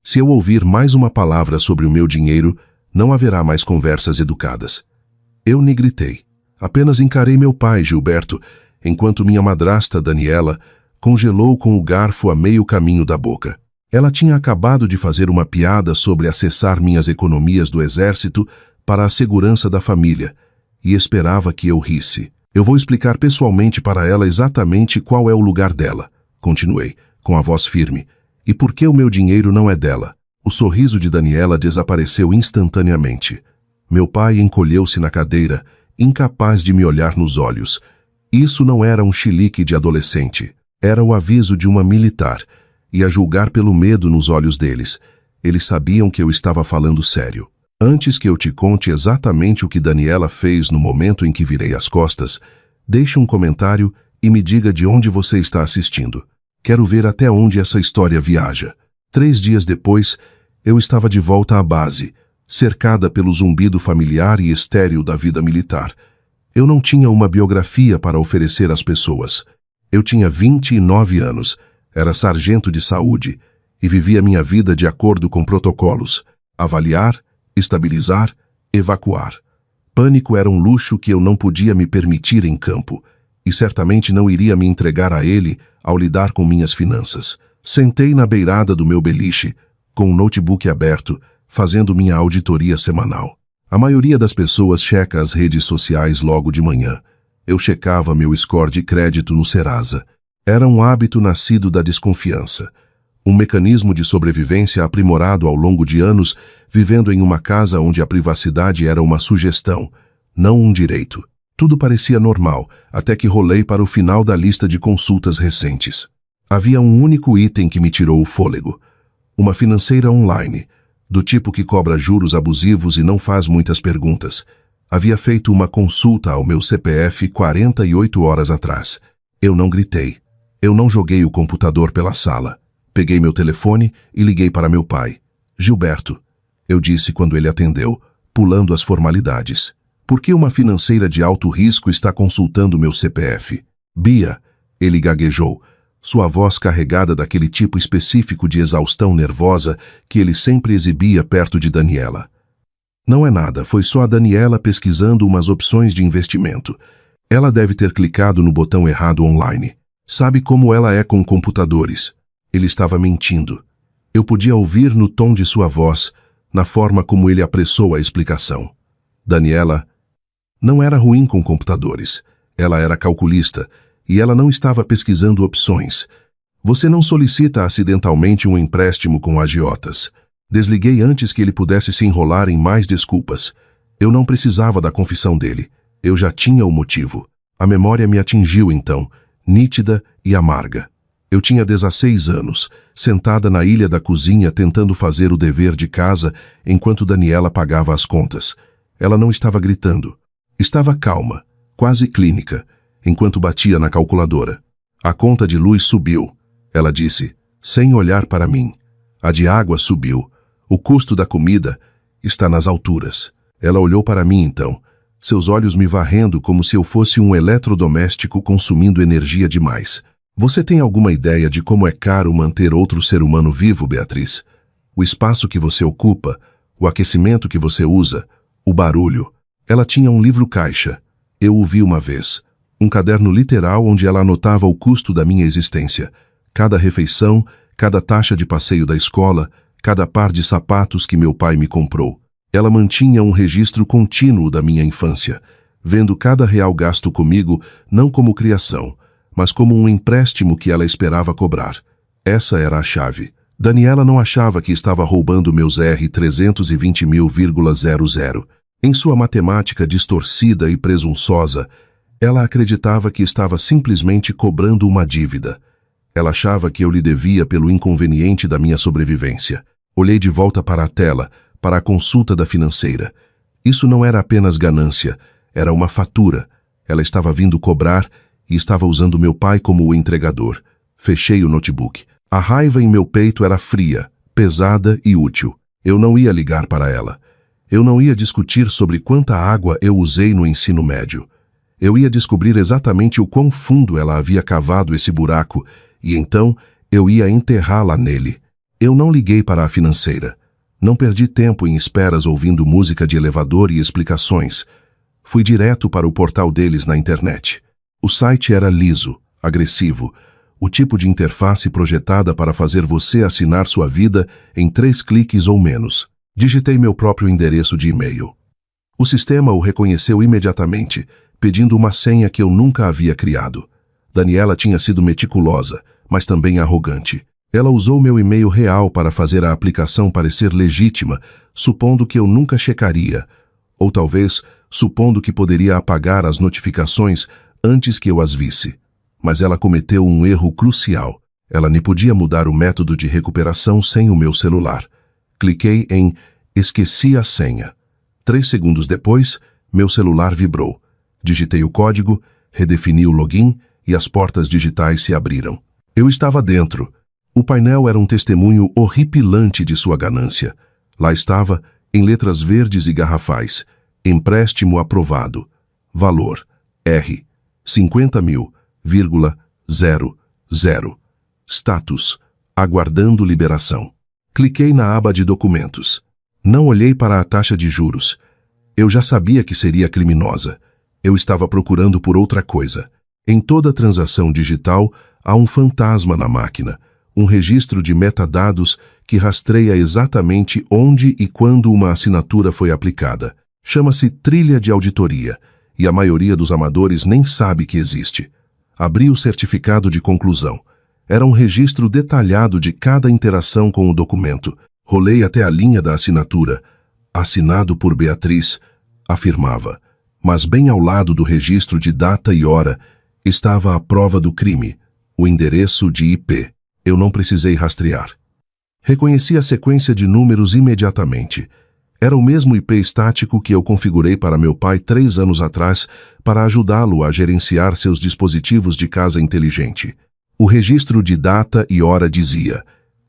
Se eu ouvir mais uma palavra sobre o meu dinheiro, não haverá mais conversas educadas. Eu nem gritei. Apenas encarei meu pai, Gilberto, enquanto minha madrasta, Daniela, congelou com o garfo a meio caminho da boca. Ela tinha acabado de fazer uma piada sobre acessar minhas economias do exército para a segurança da família, e esperava que eu risse. Eu vou explicar pessoalmente para ela exatamente qual é o lugar dela, continuei, com a voz firme, e por que o meu dinheiro não é dela. O sorriso de Daniela desapareceu instantaneamente. Meu pai encolheu-se na cadeira, incapaz de me olhar nos olhos. Isso não era um chilique de adolescente. Era o aviso de uma militar, e a julgar pelo medo nos olhos deles, eles sabiam que eu estava falando sério. Antes que eu te conte exatamente o que Daniela fez no momento em que virei as costas, deixe um comentário e me diga de onde você está assistindo. Quero ver até onde essa história viaja. 3 dias depois, eu estava de volta à base, cercada pelo zumbido familiar e estéril da vida militar. Eu não tinha uma biografia para oferecer às pessoas. Eu tinha 29 anos, era sargento de saúde e vivia minha vida de acordo com protocolos: avaliar, estabilizar, evacuar. Pânico era um luxo que eu não podia me permitir em campo, e certamente não iria me entregar a ele ao lidar com minhas finanças. Sentei na beirada do meu beliche, com o notebook aberto, fazendo minha auditoria semanal. A maioria das pessoas checa as redes sociais logo de manhã. Eu checava meu score de crédito no Serasa. Era um hábito nascido da desconfiança. Um mecanismo de sobrevivência aprimorado ao longo de anos, vivendo em uma casa onde a privacidade era uma sugestão, não um direito. Tudo parecia normal, até que rolei para o final da lista de consultas recentes. Havia um único item que me tirou o fôlego. Uma financeira online, do tipo que cobra juros abusivos e não faz muitas perguntas. Havia feito uma consulta ao meu CPF 48 horas atrás. Eu não gritei. Eu não joguei o computador pela sala. Peguei meu telefone e liguei para meu pai. Gilberto, eu disse quando ele atendeu, pulando as formalidades. Por que uma financeira de alto risco está consultando meu CPF? Bia, ele gaguejou, sua voz carregada daquele tipo específico de exaustão nervosa que ele sempre exibia perto de Daniela. Não é nada, foi só a Daniela pesquisando umas opções de investimento. Ela deve ter clicado no botão errado online. Sabe como ela é com computadores. Ele estava mentindo. Eu podia ouvir no tom de sua voz, na forma como ele apressou a explicação. Daniela não era ruim com computadores. Ela era calculista, e ela não estava pesquisando opções. Você não solicita acidentalmente um empréstimo com agiotas. Desliguei antes que ele pudesse se enrolar em mais desculpas. Eu não precisava da confissão dele. Eu já tinha o motivo. A memória me atingiu então, nítida e amarga. Eu tinha 16 anos, sentada na ilha da cozinha tentando fazer o dever de casa enquanto Daniela pagava as contas. Ela não estava gritando. Estava calma, quase clínica, enquanto batia na calculadora. A conta de luz subiu, ela disse, sem olhar para mim. A de água subiu. O custo da comida está nas alturas. Ela olhou para mim então, seus olhos me varrendo como se eu fosse um eletrodoméstico consumindo energia demais. Você tem alguma ideia de como é caro manter outro ser humano vivo, Beatriz? O espaço que você ocupa, o aquecimento que você usa, o barulho. Ela tinha um livro-caixa. Eu o vi uma vez. Um caderno literal onde ela anotava o custo da minha existência. Cada refeição, cada taxa de passeio da escola, cada par de sapatos que meu pai me comprou. Ela mantinha um registro contínuo da minha infância, vendo cada real gasto comigo não como criação, mas como um empréstimo que ela esperava cobrar. Essa era a chave. Daniela não achava que estava roubando meus R$ 320.000,00. Em sua matemática distorcida e presunçosa, ela acreditava que estava simplesmente cobrando uma dívida. Ela achava que eu lhe devia pelo inconveniente da minha sobrevivência. Olhei de volta para a tela, para a consulta da financeira. Isso não era apenas ganância, era uma fatura. Ela estava vindo cobrar e estava usando meu pai como o entregador. Fechei o notebook. A raiva em meu peito era fria, pesada e útil. Eu não ia ligar para ela. Eu não ia discutir sobre quanta água eu usei no ensino médio. Eu ia descobrir exatamente o quão fundo ela havia cavado esse buraco, e então eu ia enterrá-la nele. Eu não liguei para a financeira. Não perdi tempo em esperas ouvindo música de elevador e explicações. Fui direto para o portal deles na internet. O site era liso, agressivo, o tipo de interface projetada para fazer você assinar sua vida em 3 cliques ou menos. Digitei meu próprio endereço de e-mail. O sistema o reconheceu imediatamente, pedindo uma senha que eu nunca havia criado. Daniela tinha sido meticulosa, mas também arrogante. Ela usou meu e-mail real para fazer a aplicação parecer legítima, supondo que eu nunca checaria, ou talvez supondo que poderia apagar as notificações antes que eu as visse. Mas ela cometeu um erro crucial. Ela nem podia mudar o método de recuperação sem o meu celular. Cliquei em "Esqueci a senha". 3 segundos depois, meu celular vibrou. Digitei o código, redefini o login e as portas digitais se abriram. Eu estava dentro. O painel era um testemunho horripilante de sua ganância. Lá estava, em letras verdes e garrafais: empréstimo aprovado. Valor: R. 50.000,00. Status: aguardando liberação. Cliquei na aba de documentos. Não olhei para a taxa de juros. Eu já sabia que seria criminosa. Eu estava procurando por outra coisa. Em toda transação digital, há um fantasma na máquina, um registro de metadados que rastreia exatamente onde e quando uma assinatura foi aplicada. Chama-se trilha de auditoria, e a maioria dos amadores nem sabe que existe. Abri o certificado de conclusão. Era um registro detalhado de cada interação com o documento. Rolei até a linha da assinatura. Assinado por Beatriz, afirmava. Mas bem ao lado do registro de data e hora estava a prova do crime, o endereço de IP. Eu não precisei rastrear. Reconheci a sequência de números imediatamente. Era o mesmo IP estático que eu configurei para meu pai 3 anos atrás para ajudá-lo a gerenciar seus dispositivos de casa inteligente. O registro de data e hora dizia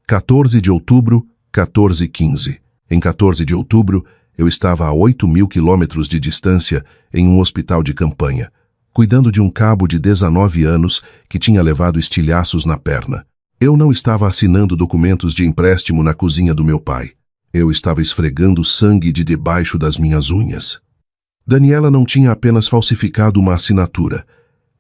14 de outubro, 14h15. Em 14 de outubro, eu estava a 8.000 quilômetros de distância em um hospital de campanha, cuidando de um cabo de 19 anos que tinha levado estilhaços na perna. Eu não estava assinando documentos de empréstimo na cozinha do meu pai. Eu estava esfregando sangue de debaixo das minhas unhas. Daniela não tinha apenas falsificado uma assinatura.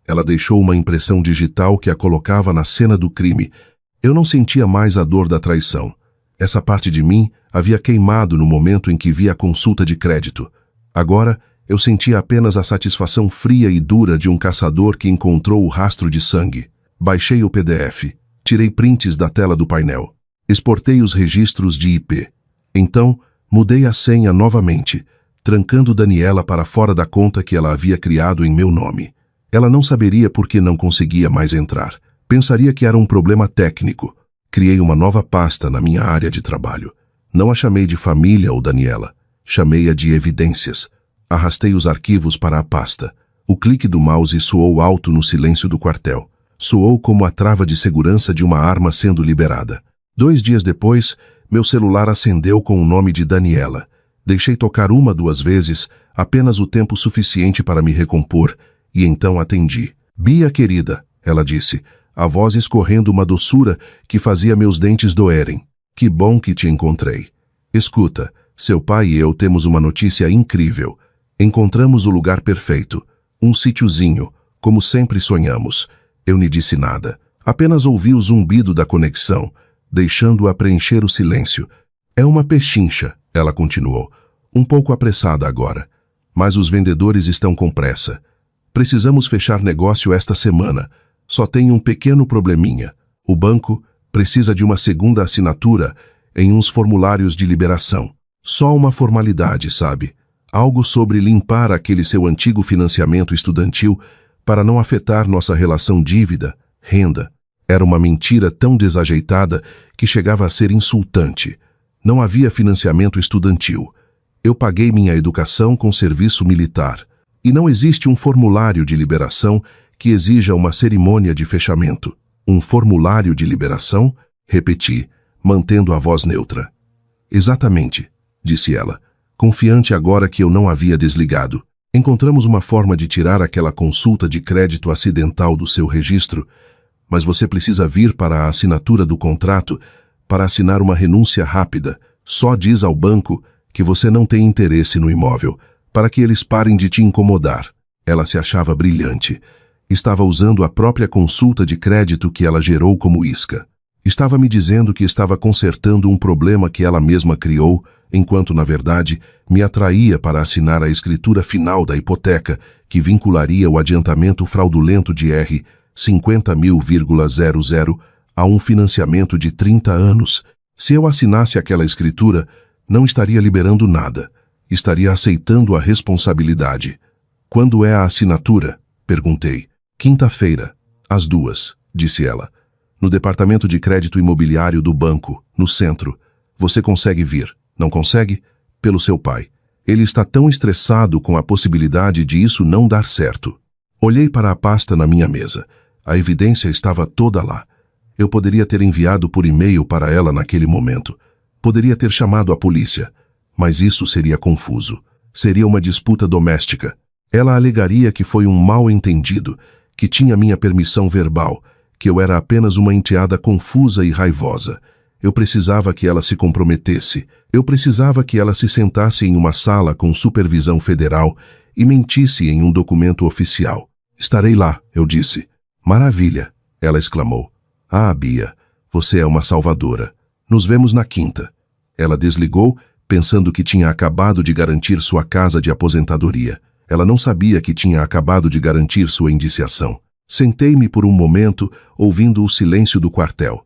Ela deixou uma impressão digital que a colocava na cena do crime. Eu não sentia mais a dor da traição. Essa parte de mim havia queimado no momento em que vi a consulta de crédito. Agora, eu sentia apenas a satisfação fria e dura de um caçador que encontrou o rastro de sangue. Baixei o PDF. Tirei prints da tela do painel. Exportei os registros de IP. Então, mudei a senha novamente, trancando Daniela para fora da conta que ela havia criado em meu nome. Ela não saberia por que não conseguia mais entrar. Pensaria que era um problema técnico. Criei uma nova pasta na minha área de trabalho. Não a chamei de família ou Daniela. Chamei-a de evidências. Arrastei os arquivos para a pasta. O clique do mouse soou alto no silêncio do quartel. Soou como a trava de segurança de uma arma sendo liberada. 2 dias depois, meu celular acendeu com o nome de Daniela. Deixei tocar 1-2 vezes, apenas o tempo suficiente para me recompor, e então atendi. "Bia, querida", ela disse, a voz escorrendo uma doçura que fazia meus dentes doerem. "Que bom que te encontrei. Escuta, seu pai e eu temos uma notícia incrível. Encontramos o lugar perfeito, um sítiozinho, como sempre sonhamos." Eu nem disse nada. Apenas ouvi o zumbido da conexão, deixando-a preencher o silêncio. "É uma pechincha", ela continuou, um pouco apressada agora. "Mas os vendedores estão com pressa. Precisamos fechar negócio esta semana. Só tem um pequeno probleminha. O banco precisa de uma segunda assinatura em uns formulários de liberação. Só uma formalidade, sabe? Algo sobre limpar aquele seu antigo financiamento estudantil para não afetar nossa relação dívida-renda." Era uma mentira tão desajeitada que chegava a ser insultante. Não havia financiamento estudantil. Eu paguei minha educação com serviço militar. E não existe um formulário de liberação que exija uma cerimônia de fechamento. "Um formulário de liberação?", repeti, mantendo a voz neutra. "Exatamente", disse ela, confiante agora que eu não havia desligado. "Encontramos uma forma de tirar aquela consulta de crédito acidental do seu registro, mas você precisa vir para a assinatura do contrato para assinar uma renúncia rápida. Só diz ao banco que você não tem interesse no imóvel, para que eles parem de te incomodar. Ela se achava brilhante. Estava usando a própria consulta de crédito que ela gerou como isca. Estava me dizendo que estava consertando um problema que ela mesma criou, enquanto, na verdade, me atraía para assinar a escritura final da hipoteca, que vincularia o adiantamento fraudulento de R$ 50.000,00 a um financiamento de 30 anos. Se eu assinasse aquela escritura, não estaria liberando nada. Estaria aceitando a responsabilidade. Quando é a assinatura? Perguntei. Quinta-feira, às 2, disse ela. No departamento de crédito imobiliário do banco, no centro. Você consegue vir, não consegue? Pelo seu pai. Ele está tão estressado com a possibilidade de isso não dar certo. Olhei para a pasta na minha mesa. A evidência estava toda lá. Eu poderia ter enviado por e-mail para ela naquele momento. Poderia ter chamado a polícia. Mas isso seria confuso. Seria uma disputa doméstica. Ela alegaria que foi um mal-entendido, que tinha minha permissão verbal, que eu era apenas uma enteada confusa e raivosa. Eu precisava que ela se comprometesse. Eu precisava que ela se sentasse em uma sala com supervisão federal e mentisse em um documento oficial. Estarei lá, eu disse. Maravilha, ela exclamou. Ah, Bia, você é uma salvadora. Nos vemos na quinta. Ela desligou, pensando que tinha acabado de garantir sua casa de aposentadoria. Ela não sabia que tinha acabado de garantir sua indiciação. Sentei-me por um momento, ouvindo o silêncio do quartel.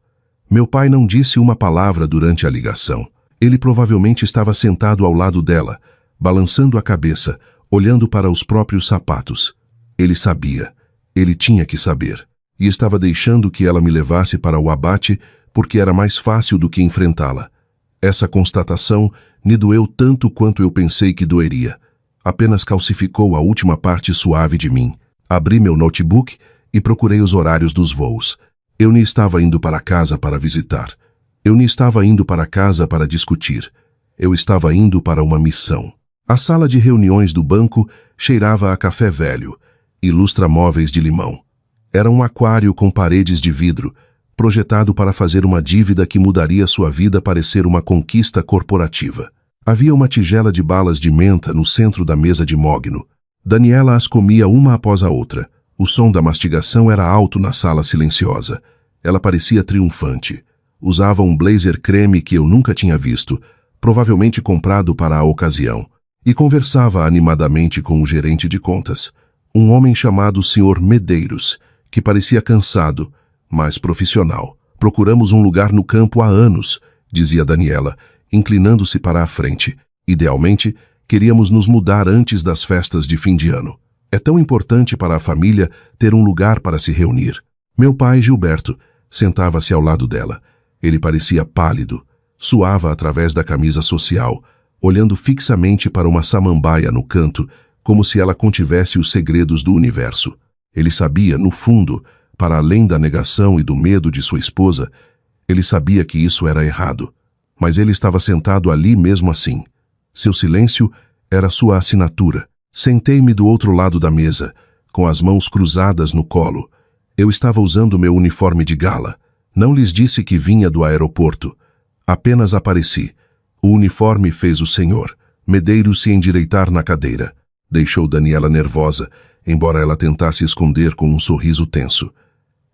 Meu pai não disse uma palavra durante a ligação. Ele provavelmente estava sentado ao lado dela, balançando a cabeça, olhando para os próprios sapatos. Ele sabia. Ele tinha que saber. E estava deixando que ela me levasse para o abate porque era mais fácil do que enfrentá-la. Essa constatação me doeu tanto quanto eu pensei que doeria. Apenas calcificou a última parte suave de mim. Abri meu notebook e procurei os horários dos voos. Eu nem estava indo para casa para visitar. Eu nem estava indo para casa para discutir. Eu estava indo para uma missão. A sala de reuniões do banco cheirava a café velho e lustra-móveis de limão. Era um aquário com paredes de vidro, projetado para fazer uma dívida que mudaria sua vida parecer uma conquista corporativa. Havia uma tigela de balas de menta no centro da mesa de mogno. Daniela as comia uma após a outra. O som da mastigação era alto na sala silenciosa. Ela parecia triunfante. Usava um blazer creme que eu nunca tinha visto, provavelmente comprado para a ocasião, e conversava animadamente com o gerente de contas, um homem chamado Sr. Medeiros, que parecia cansado, mas profissional. Procuramos um lugar no campo há anos, dizia Daniela, inclinando-se para a frente. Idealmente, queríamos nos mudar antes das festas de fim de ano. É tão importante para a família ter um lugar para se reunir. Meu pai, Gilberto, sentava-se ao lado dela. Ele parecia pálido, suava através da camisa social, olhando fixamente para uma samambaia no canto, como se ela contivesse os segredos do universo. Ele sabia, no fundo, para além da negação e do medo de sua esposa, ele sabia que isso era errado. Mas ele estava sentado ali mesmo assim. Seu silêncio era sua assinatura. Sentei-me do outro lado da mesa, com as mãos cruzadas no colo. Eu estava usando meu uniforme de gala. Não lhes disse que vinha do aeroporto. Apenas apareci. O uniforme fez o senhor. Medeiros se endireitar na cadeira. Deixou Daniela nervosa, embora ela tentasse esconder com um sorriso tenso.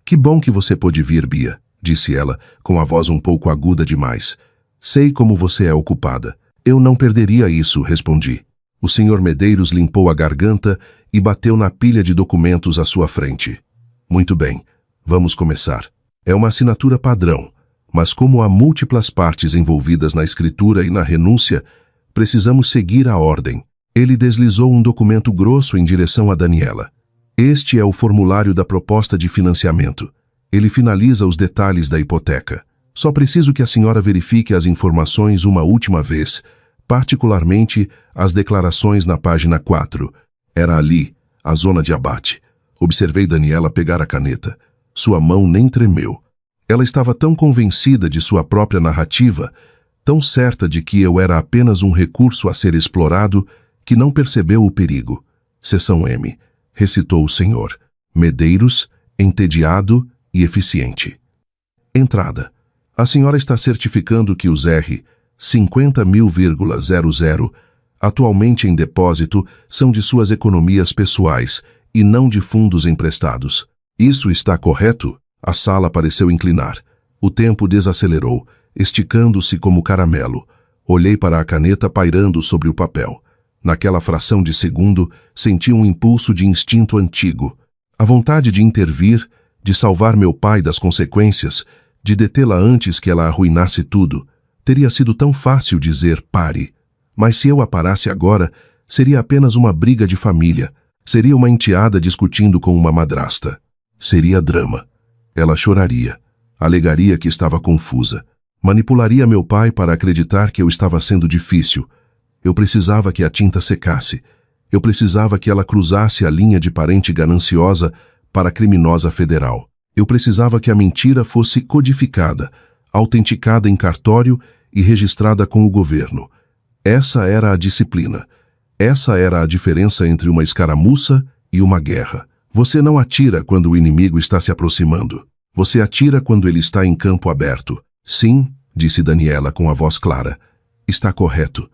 Que bom que você pôde vir, Bia, disse ela, com a voz um pouco aguda demais. Sei como você é ocupada. Eu não perderia isso, respondi. O senhor Medeiros limpou a garganta e bateu na pilha de documentos à sua frente. Muito bem, vamos começar. É uma assinatura padrão, mas como há múltiplas partes envolvidas na escritura e na renúncia, precisamos seguir a ordem. Ele deslizou um documento grosso em direção a Daniela. Este é o formulário da proposta de financiamento. Ele finaliza os detalhes da hipoteca. Só preciso que a senhora verifique as informações uma última vez, particularmente as declarações na página 4. Era ali, a zona de abate. Observei Daniela pegar a caneta. Sua mão nem tremeu. Ela estava tão convencida de sua própria narrativa, tão certa de que eu era apenas um recurso a ser explorado, que não percebeu o perigo. Seção M. Recitou o senhor. Medeiros, entediado e eficiente. Entrada. A senhora está certificando que os R 50.000,00 atualmente em depósito são de suas economias pessoais e não de fundos emprestados. Isso está correto? A sala pareceu inclinar. O tempo desacelerou, esticando-se como caramelo. Olhei para a caneta pairando sobre o papel. Naquela fração de segundo, senti um impulso de instinto antigo. A vontade de intervir, de salvar meu pai das consequências, de detê-la antes que ela arruinasse tudo. Teria sido tão fácil dizer pare. Mas se eu a parasse agora, seria apenas uma briga de família. Seria uma enteada discutindo com uma madrasta. Seria drama. Ela choraria. Alegaria que estava confusa. Manipularia meu pai para acreditar que eu estava sendo difícil. Eu precisava que a tinta secasse. Eu precisava que ela cruzasse a linha de parente gananciosa para criminosa federal. Eu precisava que a mentira fosse codificada, autenticada em cartório e registrada com o governo. Essa era a disciplina. Essa era a diferença entre uma escaramuça e uma guerra. Você não atira quando o inimigo está se aproximando. Você atira quando ele está em campo aberto. Sim, disse Daniela com a voz clara. Está correto.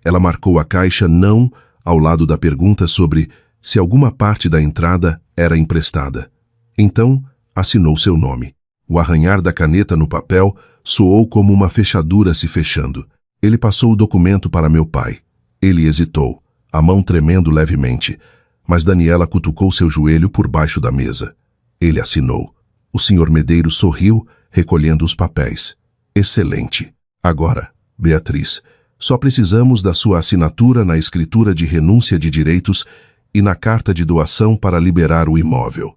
Ela marcou a caixa não ao lado da pergunta sobre se alguma parte da entrada era emprestada. Então, assinou seu nome. O arranhar da caneta no papel soou como uma fechadura se fechando. Ele passou o documento para meu pai. Ele hesitou, a mão tremendo levemente, mas Daniela cutucou seu joelho por baixo da mesa. Ele assinou. O Sr. Medeiros sorriu, recolhendo os papéis. Excelente. Agora, Beatriz, só precisamos da sua assinatura na escritura de renúncia de direitos e na carta de doação para liberar o imóvel.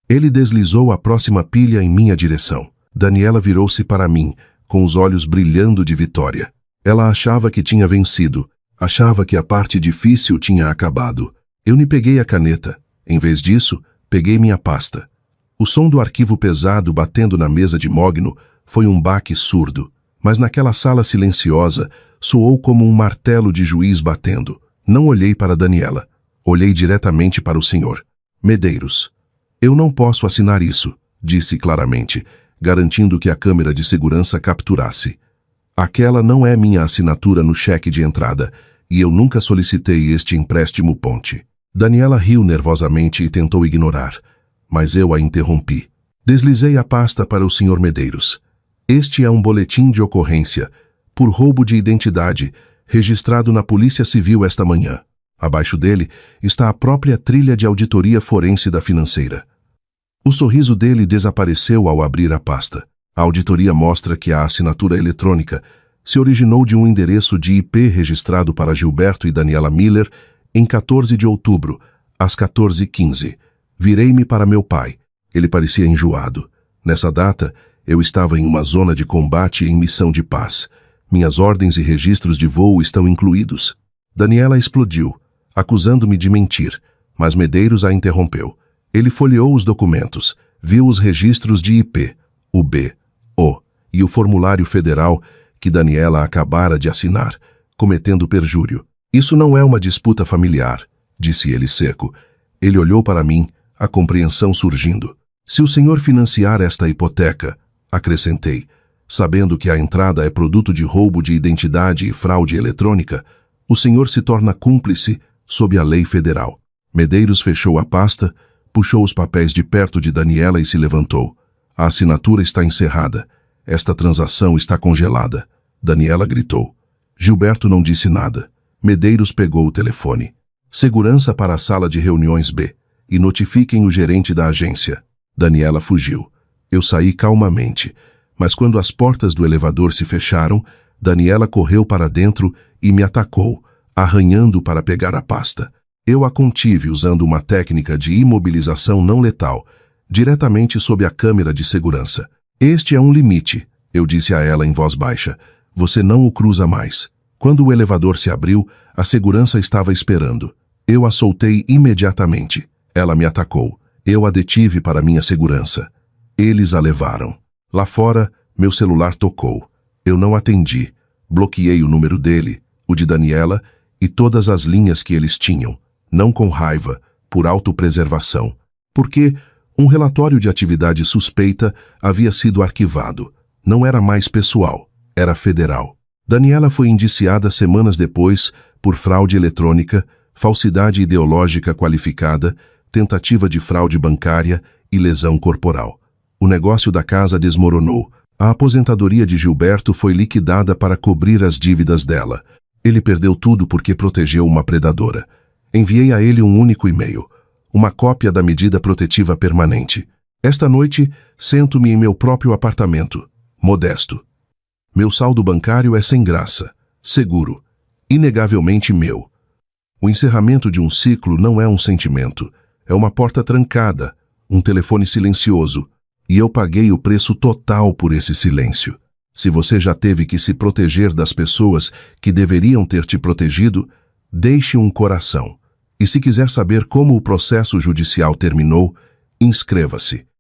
Ele deslizou a próxima pilha em minha direção. Daniela virou-se para mim, com os olhos brilhando de vitória. Ela achava que tinha vencido, achava que a parte difícil tinha acabado. Eu me peguei a caneta. Em vez disso, peguei minha pasta. O som do arquivo pesado batendo na mesa de mogno foi um baque surdo, mas naquela sala silenciosa soou como um martelo de juiz batendo. Não olhei para Daniela. Olhei diretamente para o senhor. Medeiros. Eu não posso assinar isso, disse claramente, garantindo que a câmera de segurança capturasse. Aquela não é minha assinatura no cheque de entrada, e eu nunca solicitei este empréstimo ponte. Daniela riu nervosamente e tentou ignorar, mas eu a interrompi. Deslizei a pasta para o Sr. Medeiros. Este é um boletim de ocorrência, por roubo de identidade, registrado na Polícia Civil esta manhã. Abaixo dele está a própria trilha de auditoria forense da financeira. O sorriso dele desapareceu ao abrir a pasta. A auditoria mostra que a assinatura eletrônica se originou de um endereço de IP registrado para Gilberto e Daniela Miller em 14 de outubro, às 14h15. Virei-me para meu pai. Ele parecia enjoado. Nessa data, eu estava em uma zona de combate em missão de paz. Minhas ordens e registros de voo estão incluídos. Daniela explodiu, acusando-me de mentir, mas Medeiros a interrompeu. Ele folheou os documentos, viu os registros de IP, o B, O e o formulário federal que Daniela acabara de assinar, cometendo perjúrio. Isso não é uma disputa familiar, disse ele seco. Ele olhou para mim, a compreensão surgindo. Se o senhor financiar esta hipoteca, acrescentei, sabendo que a entrada é produto de roubo de identidade e fraude eletrônica, o senhor se torna cúmplice sob a lei federal. Medeiros fechou a pasta, puxou os papéis de perto de Daniela e se levantou. A assinatura está encerrada. Esta transação está congelada. Daniela gritou. Gilberto não disse nada. Medeiros pegou o telefone. Segurança para a sala de reuniões B. E notifiquem o gerente da agência. Daniela fugiu. Eu saí calmamente, mas quando as portas do elevador se fecharam, Daniela correu para dentro e me atacou, arranhando para pegar a pasta. Eu a contive usando uma técnica de imobilização não letal, diretamente sob a câmera de segurança. Este é um limite, eu disse a ela em voz baixa. Você não o cruza mais. Quando o elevador se abriu, a segurança estava esperando. Eu a soltei imediatamente. Ela me atacou. Eu a detive para minha segurança. Eles a levaram. Lá fora, meu celular tocou. Eu não atendi. Bloqueei o número dele, o de Daniela e todas as linhas que eles tinham. Não com raiva, por autopreservação. Porque um relatório de atividade suspeita havia sido arquivado. não era mais pessoal, era federal. Daniela foi indiciada semanas depois por fraude eletrônica, falsidade ideológica qualificada, tentativa de fraude bancária e lesão corporal. O negócio da casa desmoronou. A aposentadoria de Gilberto foi liquidada para cobrir as dívidas dela. Ele perdeu tudo porque protegeu uma predadora. Enviei a ele um único e-mail, uma cópia da medida protetiva permanente. Esta noite, sento-me em meu próprio apartamento, modesto. Meu saldo bancário é sem graça, seguro, inegavelmente meu. O encerramento de um ciclo não é um sentimento, é uma porta trancada, um telefone silencioso, e eu paguei o preço total por esse silêncio. Se você já teve que se proteger das pessoas que deveriam ter te protegido, deixe um coração. E se quiser saber como o processo judicial terminou, inscreva-se.